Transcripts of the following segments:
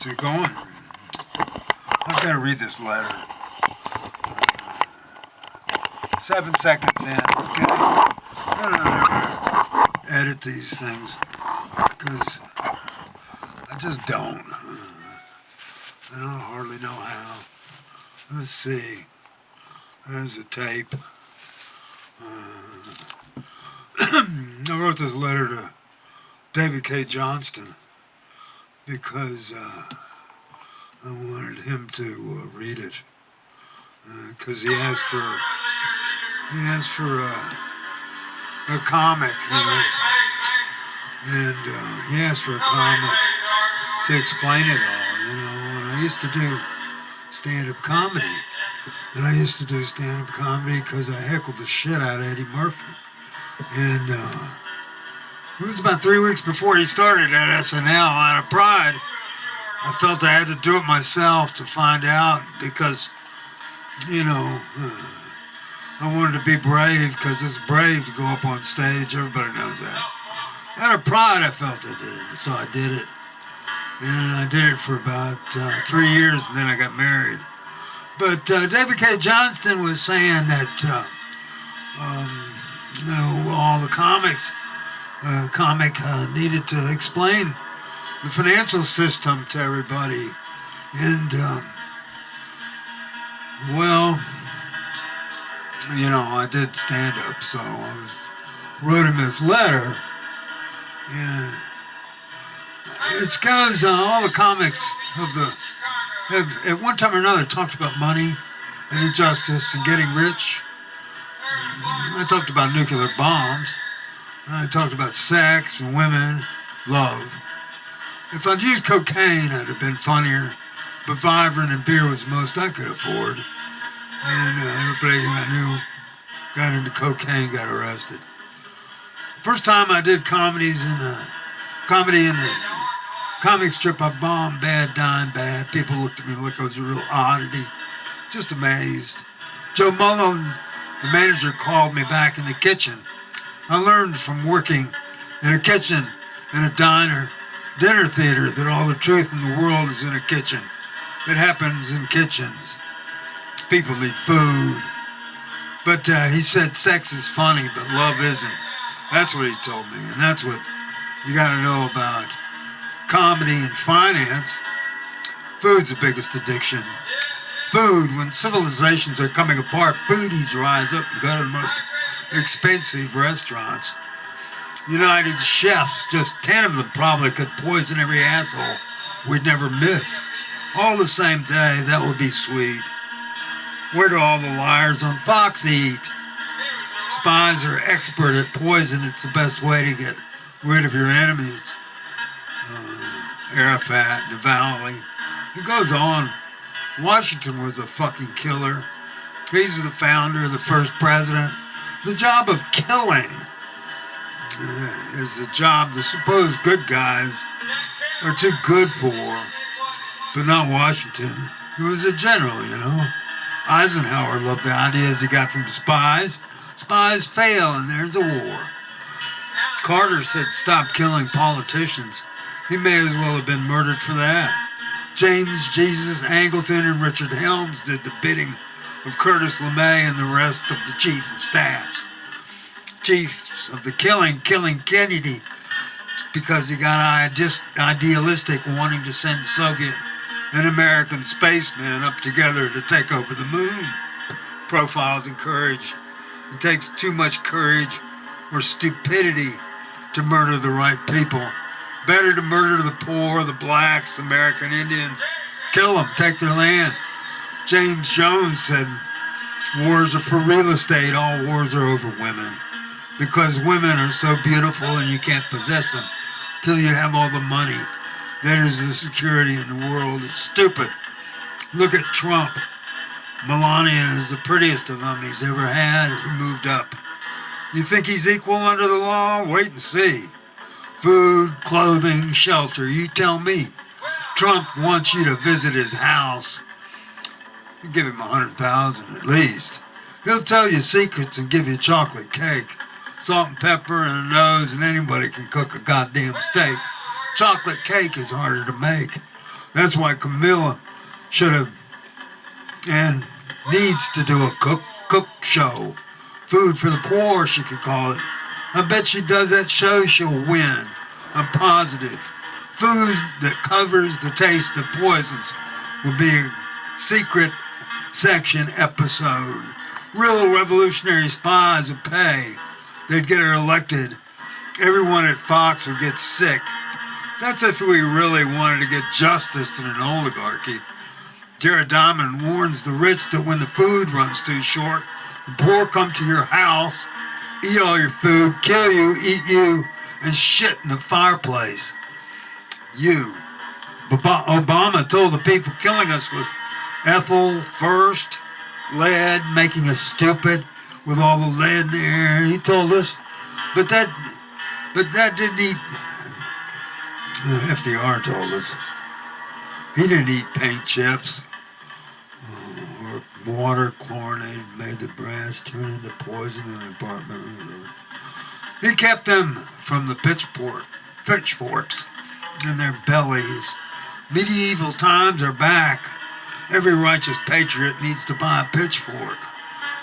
Is it going? I've got to read this letter. 7 seconds in, okay? I don't ever edit these things because I just don't. I don't hardly know how. Let's see. There's a tape. I wrote this letter to David Cay Johnston because I wanted him to read it because he asked for a comic, you know, and he asked for a comic to explain it all, you know. And I used to do stand-up comedy, because I heckled the shit out of Eddie Murphy, and it was about 3 weeks before he started at SNL. Out of pride, I felt I had to do it myself to find out because, you know, I wanted to be brave because it's brave to go up on stage. Everybody knows that. Out of pride, I felt I did it, so I did it. And I did it for about 3 years, and then I got married. But David Cay Johnston was saying that, you know, all the comic needed to explain the financial system to everybody. And, well, you know, I did stand up, so I wrote him this letter. And it's because all the comics have at one time or another talked about money and injustice and getting rich. I talked about nuclear bombs. I talked about sex and women, love. If I'd used cocaine, I'd have been funnier. But Vibrant and beer was the most I could afford. And everybody I knew got into cocaine, got arrested. First time I did comedy in the comic strip, I bombed bad, dying bad. People looked at me like I was a real oddity. Just amazed. Joe Mullen, the manager, called me back in the kitchen. I learned from working in a kitchen, in a dinner theater, that all the truth in the world is in a kitchen. It happens in kitchens. People need food. But he said sex is funny, but love isn't. That's what he told me, and that's what you got to know about comedy and finance. Food's the biggest addiction. Food, when civilizations are coming apart, foodies rise up and go to the most expensive restaurants. United chefs, just 10 of them probably could poison every asshole we'd never miss. All the same day, that would be sweet. Where do all the liars on Fox eat? Spies are expert at poison. It's the best way to get rid of your enemies. Arafat, Navalny. It goes on. Washington was a fucking killer. He's the founder, the first president. The job of killing is the job the supposed good guys are too good for, but not Washington. He was a general, you know. Eisenhower loved the ideas he got from the spies. Spies fail and there's a war. Carter said stop killing politicians. He may as well have been murdered for that. James Jesus Angleton and Richard Helms did the bidding of Curtis LeMay and the rest of the chief of staffs. Chiefs of the killing Kennedy because he got idealistic, wanting to send Soviet and American spacemen up together to take over the moon. Profiles in courage. It takes too much courage or stupidity to murder the right people. Better to murder the poor, the blacks, American Indians. Kill them, take their land. James Jones said, wars are for real estate, all wars are over women. Because women are so beautiful and you can't possess them till you have all the money. That is the security in the world. It's stupid. Look at Trump. Melania is the prettiest of them he's ever had. He moved up. You think he's equal under the law? Wait and see. Food, clothing, shelter. You tell me. Trump wants you to visit his house. You give him $100,000 at least. He'll tell you secrets and give you chocolate cake. Salt and pepper and a nose, and anybody can cook a goddamn steak. Chocolate cake is harder to make. That's why Camilla should have and needs to do a cook show. Food for the poor, she could call it. I bet she does that show, she'll win. I'm positive. Food that covers the taste of poisons will be a secret section episode. Real revolutionary spies would pay. They'd get her elected. Everyone at Fox would get sick. That's if we really wanted to get justice in an oligarchy. Jared Diamond warns the rich that when the food runs too short, the poor come to your house, eat all your food, kill you, eat you, and shit in the fireplace. You. Obama told the people killing us with ethyl first, lead, making us stupid with all the lead in the air. He told us, but that didn't eat. FDR told us he didn't eat paint chips or water chlorinated, made the brass turn into poison in the apartment. He kept them from the pitchforks in their bellies. Medieval times are back. Every righteous patriot needs to buy a pitchfork,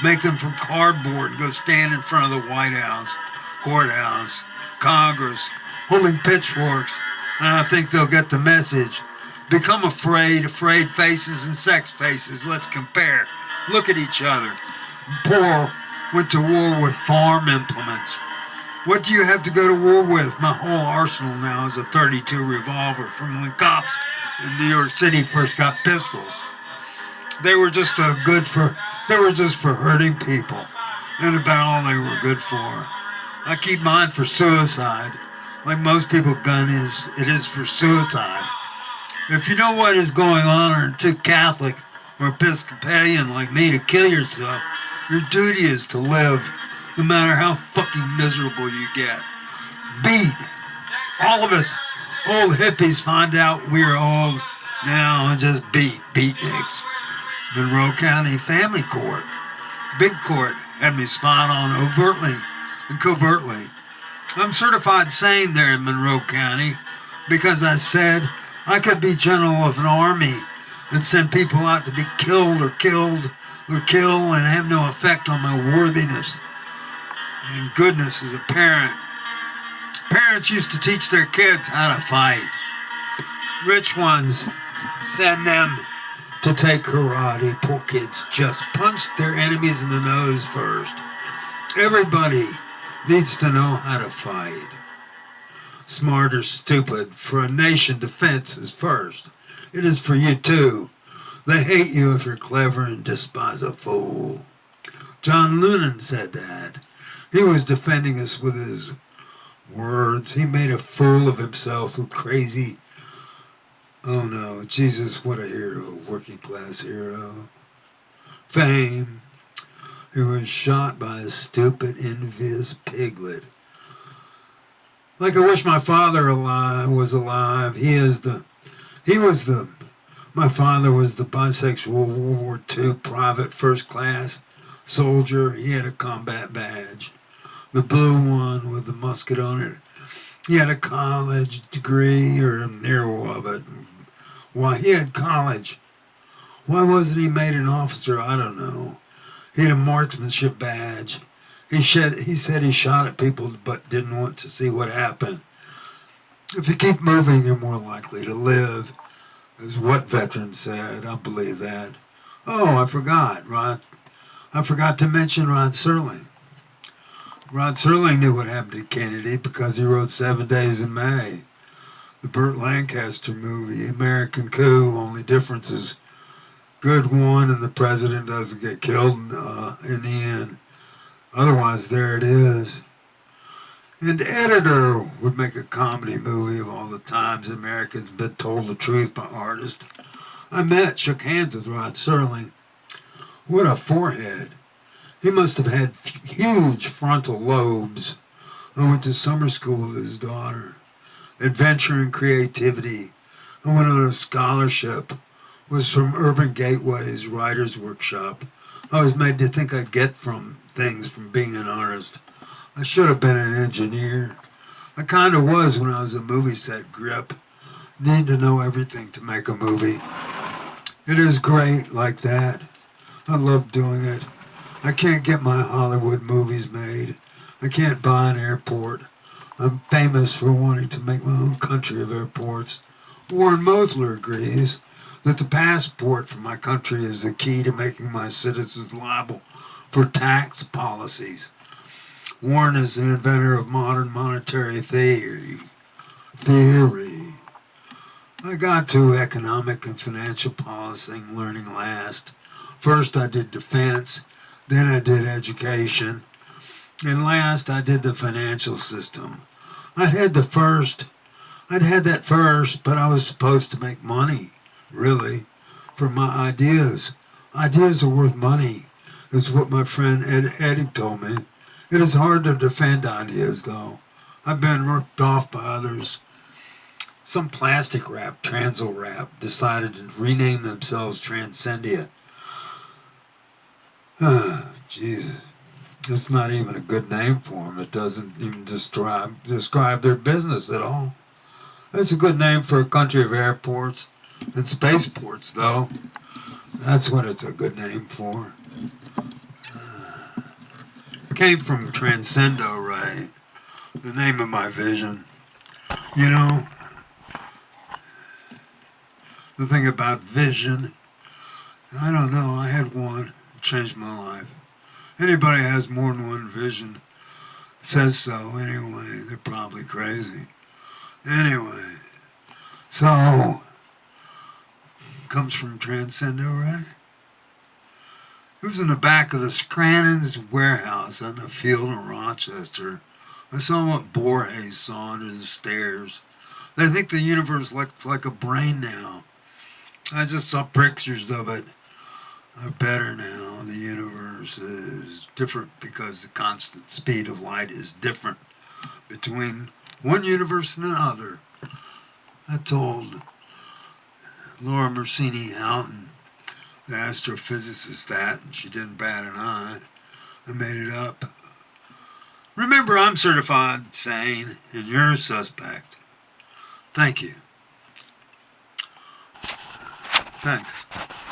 make them from cardboard, and go stand in front of the White House, courthouse, Congress, holding pitchforks, and I think they'll get the message. Become afraid faces and sex faces. Let's compare. Look at each other. Poor went to war with farm implements. What do you have to go to war with? My whole arsenal now is a .32 revolver from when cops in New York City first got pistols. They were just for hurting people, and about all they were good for. I keep mine for suicide. Like most people, it is for suicide. If you know what is going on, or too Catholic or Episcopalian like me to kill yourself, your duty is to live, no matter how fucking miserable you get. Beat. All of us old hippies find out we're old now and just beat Beatniks. Monroe County Family Court. Big Court had me spot on overtly and covertly. I'm certified sane there in Monroe County because I said I could be general of an army and send people out to be killed or kill and have no effect on my worthiness and goodness as a parent. Parents used to teach their kids how to fight. Rich ones send them to take karate. Poor kids just punch their enemies in the nose first. Everybody needs to know how to fight. Smart or stupid, for a nation, defense is first. It is for you too. They hate you if you're clever and despise a fool. John Lennon said that. He was defending us with his words. He made a fool of himself with crazy. Oh no, Jesus, what a hero, working class hero. Fame. He was shot by a stupid, envious piglet. Like I wish my father was alive. My father was the bisexual World War II private first class soldier. He had a combat badge. The blue one with the musket on it. He had a college degree or near of it. Why, he had college. Why wasn't he made an officer? I don't know. He had a marksmanship badge. He said he shot at people but didn't want to see what happened. If you keep moving, you're more likely to live, is what veterans said. I believe that. Oh, I forgot to mention Rod Serling. Rod Serling knew what happened to Kennedy because he wrote 7 Days in May. The Burt Lancaster movie, American Coup. Only difference is good one and the president doesn't get killed in the end. Otherwise, there it is. And the editor would make a comedy movie of all the times Americans been told the truth by artists. I shook hands with Rod Serling. What a forehead. He must have had huge frontal lobes. I went to summer school with his daughter. Adventure and creativity. I went on a scholarship. Was from Urban Gateway's Writers Workshop. I was made to think I'd get things from being an artist. I should have been an engineer. I kind of was when I was a movie set grip. need to know everything to make a movie. It is great like that. I love doing it. I can't get my Hollywood movies made. I can't buy an airport. I'm famous for wanting to make my own country of airports. Warren Mosler agrees that the passport for my country is the key to making my citizens liable for tax policies. Warren is the inventor of modern monetary theory. I got to economic and financial policy learning last. First I did defense, then I did education, and last I did the financial system. I'd had that first, but I was supposed to make money, really, from my ideas. Ideas are worth money, is what my friend Eddie told me. It is hard to defend ideas, though. I've been ripped off by others. Some plastic rap, Transil Rap, decided to rename themselves Transcendian. Jesus. It's not even a good name for them. It doesn't even describe their business at all. It's a good name for a country of airports and spaceports, though. That's what it's a good name for. It came from Transcendo, right? The name of my vision. You know, the thing about vision, I don't know, I had one. It changed my life. Anybody has more than one vision says so anyway. They're probably crazy. Anyway, so, comes from Transcendo, right? It was in the back of the Scrannon's warehouse on the field in Rochester. I saw what Borges saw under the stairs. They think the universe looks like a brain now. I just saw pictures of it. Better now. The universe is different because the constant speed of light is different between one universe and another. I told Laura Mersini Houghton, the astrophysicist, that, and she didn't bat an eye. I made it up. Remember, I'm certified sane, and you're a suspect. Thank you. Thanks.